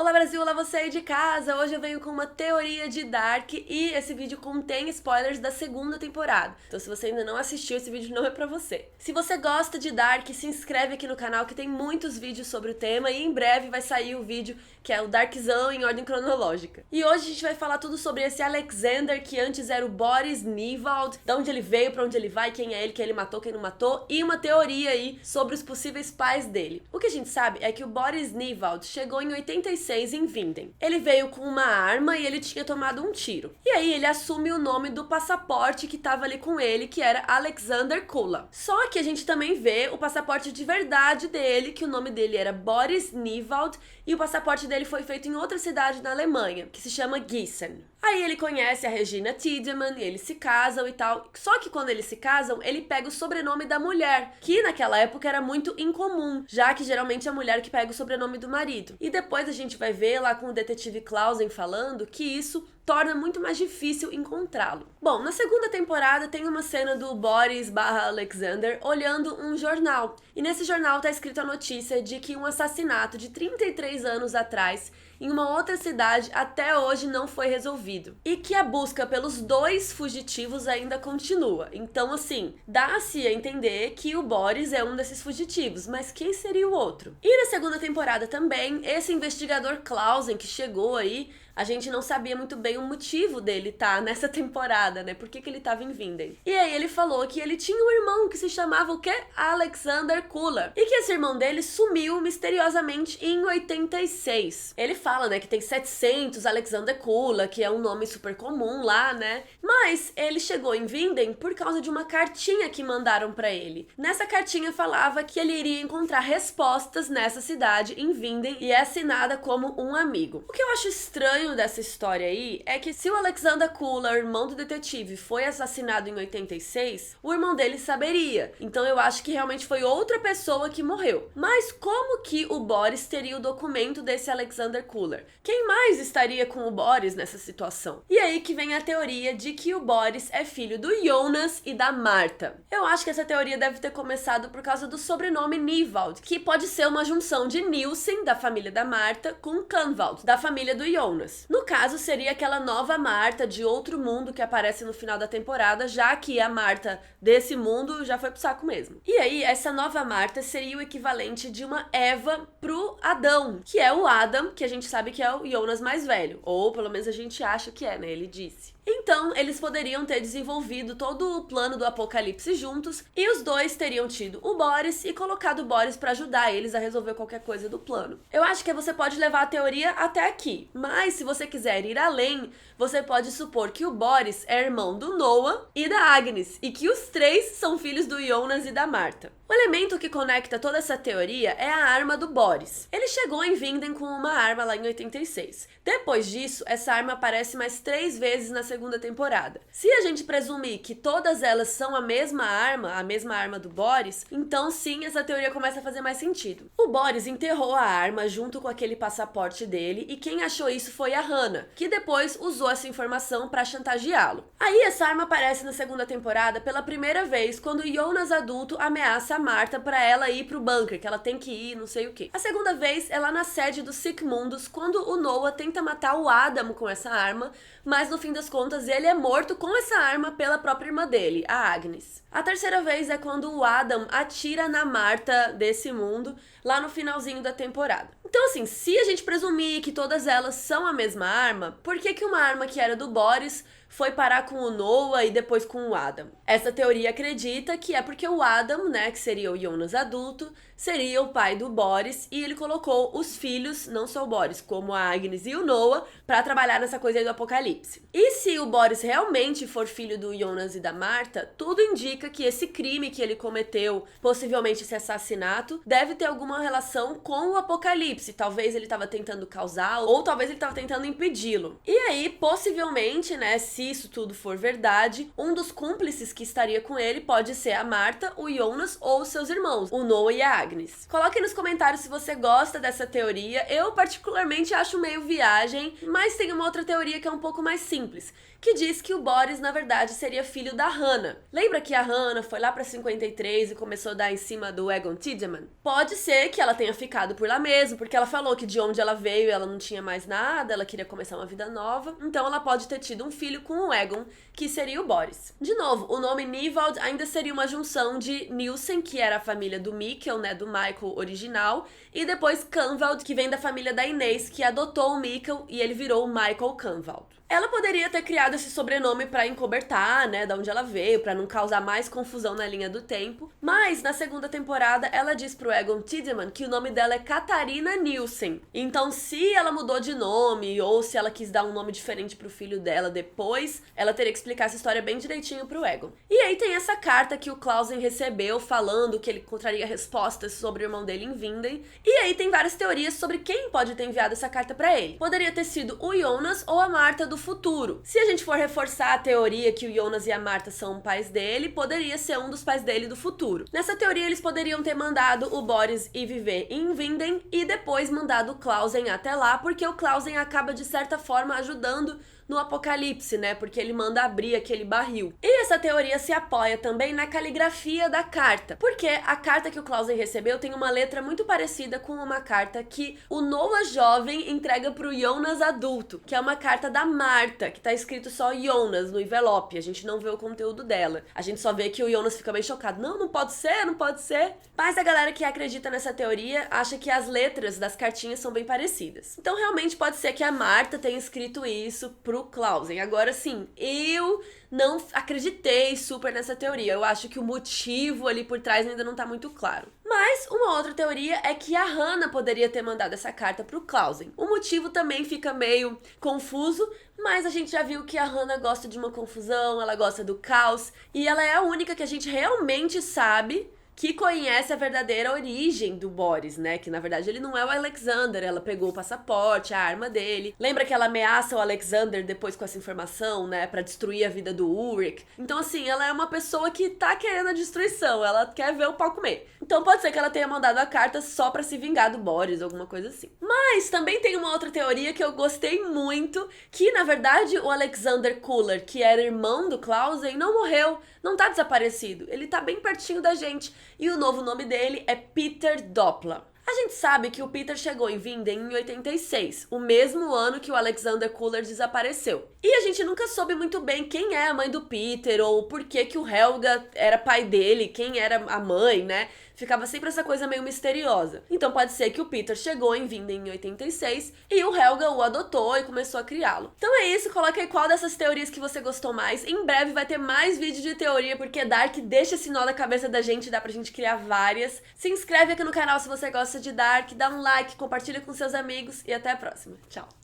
Olá Brasil, olá você aí de casa! Hoje eu venho com uma teoria de Dark e esse vídeo contém spoilers da segunda temporada. Então se você ainda não assistiu, esse vídeo não é pra você. Se você gosta de Dark, se inscreve aqui no canal que tem muitos vídeos sobre o tema e em breve vai sair o vídeo que é o Darkzão em ordem cronológica. E hoje a gente vai falar tudo sobre esse Alexander, que antes era o Boris Nivald, de onde ele veio, pra onde ele vai, quem é ele matou, quem não matou, e uma teoria aí sobre os possíveis pais dele. O que a gente sabe é que o Boris Nivald chegou em 86 em Vinden. Ele veio com uma arma e ele tinha tomado um tiro. E aí ele assume o nome do passaporte que tava ali com ele, que era Alexander Kula. Só que a gente também vê o passaporte de verdade dele, que o nome dele era Boris Nivald, e o passaporte dele foi feito em outra cidade na Alemanha, que se chama Gießen. Aí ele conhece a Regina Tiedemann e eles se casam e tal. Só que quando eles se casam, ele pega o sobrenome da mulher, que naquela época era muito incomum, já que geralmente é a mulher que pega o sobrenome do marido. E depois a gente vai ver lá com o detetive Clausen falando que isso torna muito mais difícil encontrá-lo. Bom, na segunda temporada tem uma cena do Boris/Alexander olhando um jornal. E nesse jornal tá escrito a notícia de que um assassinato de 33 anos atrás em uma outra cidade até hoje não foi resolvido. E que a busca pelos dois fugitivos ainda continua. Então, assim, dá-se a entender que o Boris é um desses fugitivos, mas quem seria o outro? E na segunda temporada também, esse investigador Clausen que chegou aí, a gente não sabia muito bem o motivo dele estar nessa temporada, né? Por que ele tava em Vinden. E aí ele falou que ele tinha um irmão que se chamava o quê? Alexander Kula. E que esse irmão dele sumiu misteriosamente em 86. Ele fala, né, que tem 700 Alexander Kula, que é um nome super comum lá, né? Mas ele chegou em Vinden por causa de uma cartinha que mandaram pra ele. Nessa cartinha falava que ele iria encontrar respostas nessa cidade, em Vinden, e é assinada como um amigo. O que eu acho estranho dessa história aí é que se o Alexander Kula, o irmão do detetive, foi assassinado em 86, o irmão dele saberia. Então eu acho que realmente foi outra pessoa que morreu. Mas como que o Boris teria o documento desse Alexander Kula? Quem mais estaria com o Boris nessa situação? E aí que vem a teoria de que o Boris é filho do Jonas e da Marta. Eu acho que essa teoria deve ter começado por causa do sobrenome Nivald, que pode ser uma junção de Nielsen, da família da Marta, com Canvald, da família do Jonas. No caso, seria aquela nova Marta de outro mundo que aparece no final da temporada, já que a Marta desse mundo já foi pro saco mesmo. E aí, essa nova Marta seria o equivalente de uma Eva pro Adão, que é o Adam, que a gente sabe que é o Jonas mais velho. Ou pelo menos a gente acha que é, né? Ele disse. Então, eles poderiam ter desenvolvido todo o plano do apocalipse juntos e os dois teriam tido o Boris e colocado o Boris pra ajudar eles a resolver qualquer coisa do plano. Eu acho que você pode levar a teoria até aqui, mas se você quiser ir além, você pode supor que o Boris é irmão do Noah e da Agnes e que os três são filhos do Jonas e da Marta. O elemento que conecta toda essa teoria é a arma do Boris. Ele chegou em Vinden com uma arma lá em 86. Depois disso, essa arma aparece mais 3 vezes na segunda temporada. Se a gente presumir que todas elas são a mesma arma do Boris, então sim, essa teoria começa a fazer mais sentido. O Boris enterrou a arma junto com aquele passaporte dele e quem achou isso foi a Hannah, que depois usou essa informação para chantageá-lo. Aí essa arma aparece na segunda temporada pela primeira vez quando Jonas adulto ameaça a Marta para ela ir pro bunker, que ela tem que ir, não sei o que. A segunda vez é lá na sede do Sigmundos, quando o Noah tenta matar o Adam com essa arma, mas no fim das contas ele é morto com essa arma pela própria irmã dele, a Agnes. A terceira vez é quando o Adam atira na Marta desse mundo, lá no finalzinho da temporada. Então assim, se a gente presumir que todas elas são a mesma arma, por que uma arma que era do Boris foi parar com o Noah e depois com o Adam? Essa teoria acredita que é porque o Adam, né, que seria o Jonas adulto, seria o pai do Boris e ele colocou os filhos, não só o Boris, como a Agnes e o Noah, pra trabalhar nessa coisa aí do apocalipse. E se o Boris realmente for filho do Jonas e da Marta, tudo indica que esse crime que ele cometeu, possivelmente esse assassinato, deve ter alguma relação com o apocalipse. Talvez ele estava tentando causar, ou talvez ele estava tentando impedi-lo. E aí, possivelmente, né, se isso tudo for verdade, um dos cúmplices que estaria com ele pode ser a Marta, o Jonas ou seus irmãos, o Noah e a Agnes. Coloque nos comentários se você gosta dessa teoria. Eu particularmente acho meio viagem, mas tem uma outra teoria que é um pouco mais simples, que diz que o Boris, na verdade, seria filho da Hannah. Lembra que a Hannah foi lá pra 53 e começou a dar em cima do Egon Tiedemann? Pode ser que ela tenha ficado por lá mesmo, porque porque ela falou que de onde ela veio ela não tinha mais nada, ela queria começar uma vida nova, então ela pode ter tido um filho com o Egon, que seria o Boris. De novo, o nome Nivald ainda seria uma junção de Nielsen, que era a família do Mikkel, né, do Michael original, e depois Canvald, que vem da família da Inês, que adotou o Mikkel e ele virou o Michael Canvald. Ela poderia ter criado esse sobrenome pra encobertar, né, da onde ela veio, pra não causar mais confusão na linha do tempo. Mas, na segunda temporada, ela diz pro Egon Tiedemann que o nome dela é Catarina Nielsen. Então, se ela mudou de nome, ou se ela quis dar um nome diferente pro filho dela depois, ela teria que explicar essa história bem direitinho pro Egon. E aí tem essa carta que o Clausen recebeu, falando que ele encontraria respostas sobre o irmão dele em Vinden. E aí tem várias teorias sobre quem pode ter enviado essa carta pra ele. Poderia ter sido o Jonas ou a Marta do futuro. Se a gente for reforçar a teoria que o Jonas e a Marta são pais dele, poderia ser um dos pais dele do futuro. Nessa teoria, eles poderiam ter mandado o Boris ir viver em Vinden e depois mandado o Clausen até lá, porque o Clausen acaba, de certa forma, ajudando no apocalipse, né? Porque ele manda abrir aquele barril. E essa teoria se apoia também na caligrafia da carta, porque a carta que o Clausen recebeu tem uma letra muito parecida com uma carta que o Noah jovem entrega pro Jonas adulto, que é uma carta da Marta, que tá escrito só Jonas no envelope. A gente não vê o conteúdo dela. A gente só vê que o Jonas fica meio chocado. Não pode ser, não pode ser. Mas a galera que acredita nessa teoria acha que as letras das cartinhas são bem parecidas. Então realmente pode ser que a Marta tenha escrito isso pro Clausen. Agora sim, eu não acreditei super nessa teoria. Eu acho que o motivo ali por trás ainda não tá muito claro. Mas uma outra teoria é que a Hannah poderia ter mandado essa carta pro Clausen. O motivo também fica meio confuso, mas a gente já viu que a Hannah gosta de uma confusão, ela gosta do caos, e ela é a única que a gente realmente sabe que conhece a verdadeira origem do Boris, né? Que na verdade ele não é o Alexander, ela pegou o passaporte, a arma dele. Lembra que ela ameaça o Alexander depois com essa informação, né? Pra destruir a vida do Ulrich. Então assim, ela é uma pessoa que tá querendo a destruição, ela quer ver o pau comer. Então pode ser que ela tenha mandado a carta só pra se vingar do Boris, alguma coisa assim. Mas também tem uma outra teoria que eu gostei muito, que na verdade o Alexander Kuller, que era irmão do Clausen, não morreu, não tá desaparecido. Ele tá bem pertinho da gente. E o novo nome dele é Peter Doppler. A gente sabe que o Peter chegou em Vinden em 86, o mesmo ano que o Alexander Kuller desapareceu. E a gente nunca soube muito bem quem é a mãe do Peter, ou por que que o Helga era pai dele, quem era a mãe, né? Ficava sempre essa coisa meio misteriosa. Então pode ser que o Peter chegou em Vinden em 86 e o Helga o adotou e começou a criá-lo. Então é isso, coloca aí qual dessas teorias que você gostou mais. Em breve vai ter mais vídeo de teoria, porque Dark deixa esse nó na cabeça da gente, dá pra gente criar várias. Se inscreve aqui no canal se você gosta de Dark, dá um like, compartilha com seus amigos e até a próxima. Tchau!